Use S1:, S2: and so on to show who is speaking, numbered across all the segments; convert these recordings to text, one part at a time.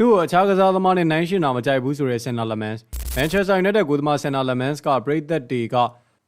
S1: သူ့ကိုအခြားကစားသမားနဲ့နိုင်ရှင်တာမကြိုက်ဘူးဆိုတဲ့ Senna Lemans Manchester United ကိုသမား Senna Lemans ကပရိသတ်တွေက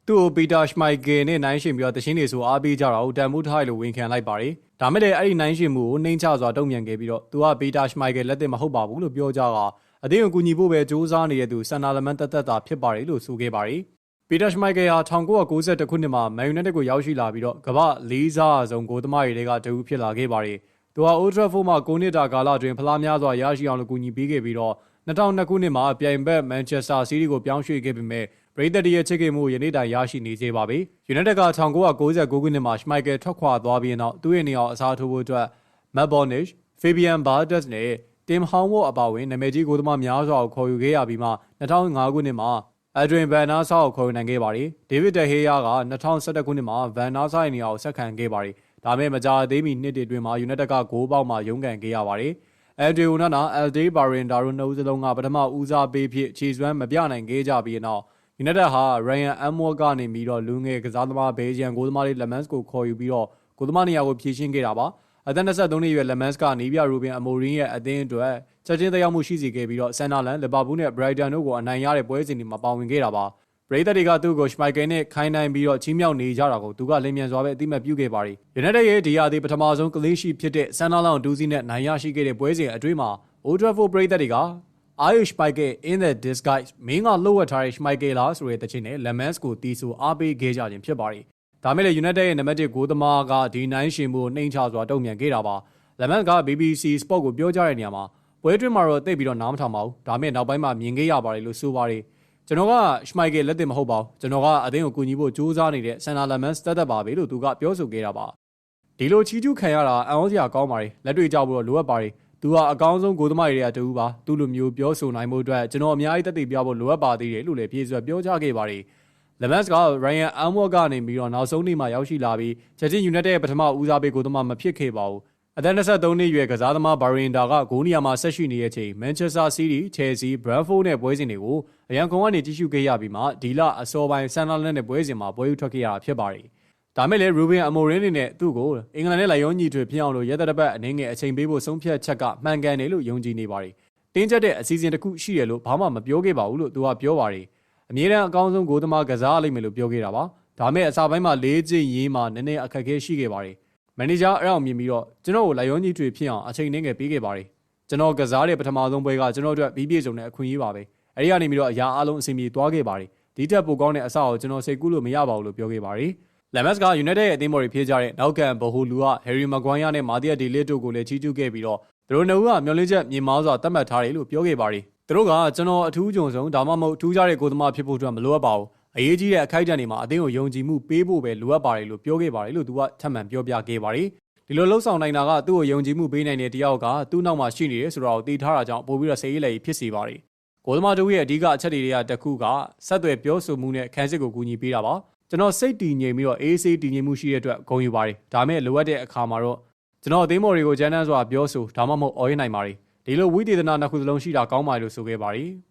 S1: သူ့ကို Peter Schmeichel နဲ့နိုင်ရှင်ပြီးတော့တခြင်းတွေဆိုအားပေးကြတာကိုတန်ဖိုးထားလို့ဝန်ခံလိုက်ပါတယ်။ဒါမဲ့လည်းအဲ့ဒီနိုင်ရှင်မှုကိုနှိမ့်ချစွာတုံ့ပြန်ခဲ့ပြီးတော့သူက Peter Schmeichel လက်သက်မဟုတ်ပါဘူးလို့ပြောကြကအသင်းကိုကူညီဖို့ပဲစူးစမ်းနေတဲ့သူ Senna Lemans တသက်တာဖြစ်ပါတယ်လို့ဆိုခဲ့ပါတယ်။ Peter Schmeichel ဟာ1992ခုနှစ်မှာ Man United ကိုရောက်ရှိလာပြီးတော့ကမ္ဘာလေးစားအဆုံးဂိုးသမားတွေကတဦးဖြစ်လာခဲ့ပါတယ်။သူဟာ Old Trafford မှာ9နှစ်တာကာလအတွင်းဖလားများစွာရရှိအောင်လို့ကူညီပေးခဲ့ပြီးတော့2002ခုနှစ်မှာပြိုင်ဘက် Manchester City ကိုပြောင်းရွှေ့ခဲ့ပေမဲ့ပရိသတ်ရဲ့ချစ်ခင်မှုယနေ့တိုင်ရရှိနေသေးပါပြီ။ United က1999ခုနှစ်မှာ Schmeichel ထွက်ခွာသွားပြီးနောက်သူ့ရဲ့နေရာအစားထိုးဖို့အတွက် Matt Bornish, Fabian Barthez နဲ့ Tim Howard အပါအဝင်နာမည်ကြီးဂိုးသမားများစွာကိုခေါ်ယူခဲ့ရပြီးမှ2005ခုနှစ်မှာAdrian Van Nasa ကိုခေါ်ယူနိုင်ခဲ့ပါတယ်။ David De Gea က2011ခုနှစ်မှာ Van Nasa ရဲ့နေရာကိုဆက်ခံခဲ့ပါတယ်။ဒါပေမဲ့မကြာသေးမီနှစ်တွေအတွင်းမှာ United ကဂိုးပေါက်မှာရုန်းကန်ခဲ့ရပါတယ်။ Alde Onana, Alde Barrenda တို့နှစ်ဦးစလုံးကပထမဦးစားပေးဖြစ်ခြေစွမ်းမပြနိုင်ခဲ့ကြပြီးနောက် United ဟာ Ryan Amor ကနေပြီးတော့လူငယ်ကစားသမားဘေးဂျန်ဂိုးသမားလေး Lemans ကိုခေါ်ယူပြီးတော့ဂိုးသမားနေရာကိုဖြည့်ရှင်းခဲ့တာပါ။အသက်23နှစ်အရွယ် Lemans ကနီးပြ Ruben Amorim ရဲ့အသင်းအတွက်ချက်ချင်းသက်ရောက်မှုရှိစေခဲ့ပြီးတော့ Sunderland, Liverpool နဲ့ Brighton တို့ကိုအနိုင်ရတဲ့ပွဲစဉ်တွေမှာပါဝင်ခဲ့တာပါ။ပရိသတ်တွေကသူ့ကို Schmeichel နဲ့ခိုင်းနိုင်ပြီးတော့ချီးမြှောက်နေကြတာကိုသူကလင်းမြန်စွာပဲအသိအမှတ်ပြုခဲ့ပါတယ်။ United ရဲ့ဒီရာသီပထမဆုံးကလင်းရှိဖြစ်တဲ့ Sunderland ဒူးစီနဲ့နိုင်ရရှိခဲ့တဲ့ပွဲစဉ်အတွင်းမှာ Old Trafford ပရိသတ်တွေကAre you Schmeichel in the disguise မင်းကလှုပ်ဝက်ထားတဲ့ Schmeichel လားဆိုတဲ့တခြင်းနဲ့ Lemans ကိုတီးဆိုအားပေးခဲ့ကြခြင်းဖြစ်ပါတယ်။ဒါမဲ့လည်း United ရဲ့နံပါတ်1ဂိုးသမားကဒီနိုင်ရှင်မှုနှိမ့်ချစွာတုံ့ပြန်ခဲ့တာပါ။ Lemans က BBC Sport ကိုပြောကြားတဲ့နေရာမှာပွဲတွင်းမှာတော့သိပြီးတော့နားမထောင်ပါဘူး။ဒါမဲ့နောက်ပိုင်းမှာမြင်ခဲ့ရပါတယ်လို့ဆိုပါတယ်။ကျွန်တော်က Schmeichel လက်သစ်မဟုတ်ပါဘူး။ကျွန်တော်ကအသင်းကိုကူညီဖို့ကြိုးစားနေတဲ့ Senna Lemans တသက်ပါပဲလို့သူကပြောဆိုခဲ့တာပါ။ဒီလိုချီးကျူးခံရတာအံ့ဩစရာကောင်းပါတယ်။လက်တွေ့ကြဖို့တော့လိုအပ်ပါတယ်။သူဟာအကောင်းဆုံးဂိုးသမားတွေကတူပါ။သူ့လိုမျိုးပြောဆိုနိုင်မှုအတွက်ကျွန်တော်အများကြီးသက်သေပြဖို့လိုအပ်ပါသေးတယ်လို့လည်းပြေစွာပြောကြားခဲ့ပါတယ်။ Lemans က Ryan Amor ကနေပြီးတော့နောက်ဆုံးနေ့မှာရောက်ရှိလာပြီးချက်ချင်း United ရဲ့ပထမဦးစားပေးဂိုးသမားမဖြစ်ခဲ့ပါဘူး။အသက်23နှစ်အရွယ်ကစားသမား Barrenda ကဂိုးနေရာမှာဆက်ရှိနေတဲ့အချိန် Manchester City, Chelsea, Brentford နဲ့ပွဲစဉ်တွေကိုအရန်ကုန်ကနေကြည့်ရှုခဲ့ရပြီးမှဒီလအစောပိုင်း Sunderland နဲ့ပွဲစဉ်မှာပွဲယူထွက်ခဲ့ရတာဖြစ်ပါတယ်။ဒါမဲ့လည်း Ruben Amorim အနေနဲ့သူ့ကိုအင်္ဂလန်နဲ့လိုက်ရောညီထွေဖြစ်အောင်လို့ရက်သက်တစ်ပတ်အနေငယ်အချိန်ပေးဖို့ဆုံးဖြတ်ချက်ကမှန်ကန်တယ်လို့ယုံကြည်နေပါတယ်။တင်းကျပ်တဲ့အစီအစဉ်တစ်ခုရှိတယ်လို့ဘာမှမပြောခဲ့ပါဘူးလို့သူကပြောပါတယ်။အမြဲတမ်းအကောင်းဆုံးဂိုးသမားကစားလိမ့်မယ်လို့ပြောခဲ့တာပါ။ဒါမဲ့အစာပိုင်းမှာ၄ကျင်းရေးမှာနည်းနည်းအခက်အခဲရှိခဲ့ပါတယ်။မန်နေဂျာအဲ့အောင်မြင်ပြီးတော့ကျွန်တော်ကိုလိုက်ရောညီထွေဖြစ်အောင်အချိန်နှင်းငယ်ပေးခဲ့ပါတယ်။ကျွန်တော်ကစားတဲ့ပထမဆုံးပွဲကကျွန်တော်အတွက်ပြီးပြည့်စုံတဲ့အခွင့်အရေးပါပဲ။အဲဒီကနေပြီးတော့အရာအလုံးအဆင်ပြေသွားခဲ့ပါတယ်။ဒီတက်ပိုကောင်းတဲ့အစကိုကျွန်တော်စိတ်ကူးလို့မရပါဘူးလို့ပြောခဲ့ပါတယ်။ Lemans က United ရဲ့အသင်းပေါ်တွေဖြစ်ကြတဲ့နောက်ကန်ဘဟိုလူက Harry Maguire နဲ့ Matthias De Ligt တို့ကိုလည်းချီးကျူးခဲ့ပြီးတော့သူတို့နှစ်ဦးကမျှော်လင့်ချက်မြင်မားစွာသတ်မှတ်ထားတယ်လို့ပြောခဲ့ပါတယ်။သူတို့ကကျွန်တော်အထူးကြုံဆုံးဒါမှမဟုတ်ထူးခြားတဲ့ဂိုးသမားဖြစ်ဖို့အတွက်မလိုအပ်ပါဘူး။အရေးကြီးတဲ့အခိုက်အတန့်တွေမှာအသင်းကိုယုံကြည်မှုပေးဖို့ပဲလိုအပ်ပါတယ်လို့ပြောခဲ့ပါတယ်လို့သူကထပ်မံပြောပြခဲ့ပါတယ်။ဒီလိုလှုပ်ဆောင်နိုင်တာကသူ့ကိုယုံကြည်မှုပေးနိုင်တဲ့တယောက်ကသူ့နောက်မှာရှိနေတယ်ဆိုတာကိုသိထားတာကြောင့်ပို့ပြီးတော့စိတ်အေးလက်ဖြစ်စေပါတယ်။ဂိုးသမားတို့ရဲ့အဓိကအချက်တွေကတစ်ခုကဆက်သွယ်ပြောဆိုမှုနဲ့ခန်းစစ်ကိုကူညီပေးတာပါ။ကျွန်တော်စိတ်တည်ငြိမ်ပြီးတော့အေးဆေးတည်ငြိမ်မှုရှိတဲ့အတွက်ဂုဏ်ယူပါတယ်။ဒါမဲ့လိုအပ်တဲ့အခါမှာတော့ကျွန်တော်အသင်းမော်တွေကိုကျန်းတန်းစွာပြောဆိုဒါမှမဟုတ်အော်ရနိုင်ပါတယ်။ဒီလိုဝိသေသနာနှစ်ခုစလုံးရှိတာကောင်းပါလို့ဆိုခဲ့ပါတယ်။